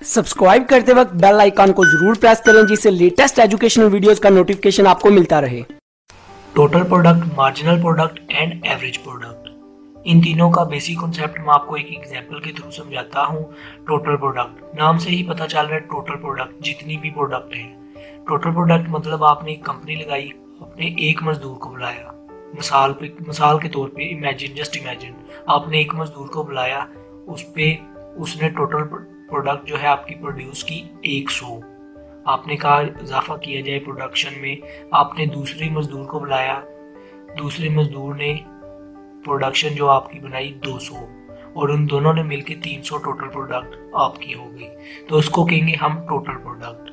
Subscribe करते वक्त bell icon को जरूर प्रेस करें जिससे लेटेस्ट एजुकेशनल वीडियोस का नोटिफिकेशन आपको मिलता रहे। Total product, marginal product and average product, इन तीनों का बेसिक कॉन्सेप्ट मैं आपको एक एग्जांपल के थ्रू समझाता हूँ। टोटल प्रोडक्ट, नाम से ही पता चल रहा है टोटल प्रोडक्ट, जितनी भी प्रोडक्ट है। टोटल प्रोडक्ट मतलब आपने एक कंपनी लगाई, आपने एक मजदूर को बुलाया। मिसाल के तौर पे जस्ट इमेजिन आपने एक मजदूर को बुलाया, उसने टोटल प्रोडक्ट जो है आपकी प्रोड्यूस की 100। आपने कहा इजाफा किया जाए प्रोडक्शन में, आपने दूसरे मजदूर को बुलाया, दूसरे मजदूर ने प्रोडक्शन जो आपकी बनाई 200 और उन दोनों ने मिलकर 300 टोटल प्रोडक्ट आपकी हो गई, तो उसको कहेंगे हम टोटल प्रोडक्ट।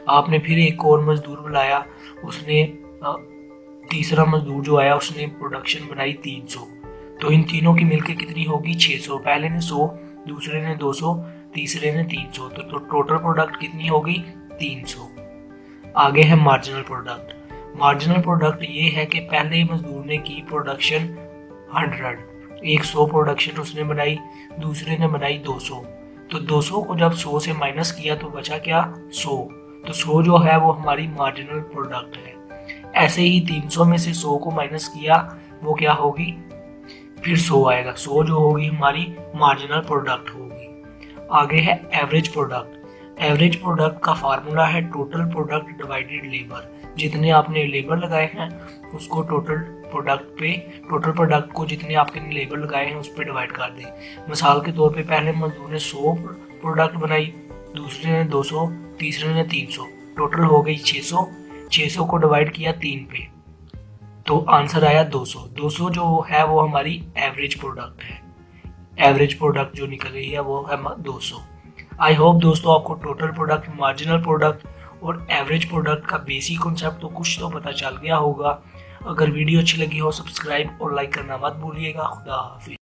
आपने फिर एक और मजदूर बुलाया, उसने तीसरा मजदूर जो आया उसने प्रोडक्शन बनाई 300, तो इन तीनों की मिलकर कितनी होगी 600। पहले ने 100, दूसरे ने 200, तीसरे ने 300, तो टोटल प्रोडक्ट कितनी होगी 300। आगे है मार्जिनल प्रोडक्ट। मार्जिनल प्रोडक्ट ये है कि पहले मजदूर ने की प्रोडक्शन 100 प्रोडक्शन उसने बनाई, दूसरे ने बनाई 200, तो 200 को जब 100 से माइनस किया तो बचा क्या 100, तो 100 जो है वो हमारी मार्जिनल प्रोडक्ट है। ऐसे ही 300 में से 100 को माइनस किया वो क्या होगी, फिर 100 आएगा, 100 जो होगी हमारी मार्जिनल प्रोडक्ट होगी। आगे है एवरेज प्रोडक्ट। एवरेज प्रोडक्ट का फार्मूला है टोटल प्रोडक्ट डिवाइडेड लेबर। जितने आपने लेबर लगाए हैं उसको टोटल प्रोडक्ट को जितने आपके लेबर लगाए हैं उस पर डिवाइड कर दें। मिसाल के तौर पे पहले मजदूर ने 100 प्रोडक्ट बनाई, दूसरे ने 200, तीसरे ने 300, टोटल हो गई 600। 600 को डिवाइड किया 3 पे तो आंसर आया 200। 200 जो है वो हमारी एवरेज प्रोडक्ट है। एवरेज प्रोडक्ट जो निकल रही है वो है 200। आई होप दोस्तों आपको टोटल प्रोडक्ट, मार्जिनल प्रोडक्ट और एवरेज प्रोडक्ट का बेसिक कॉन्सेप्ट तो कुछ तो पता चल गया होगा। अगर वीडियो अच्छी लगी हो सब्सक्राइब और लाइक करना मत भूलिएगा। खुदा हाफिज़।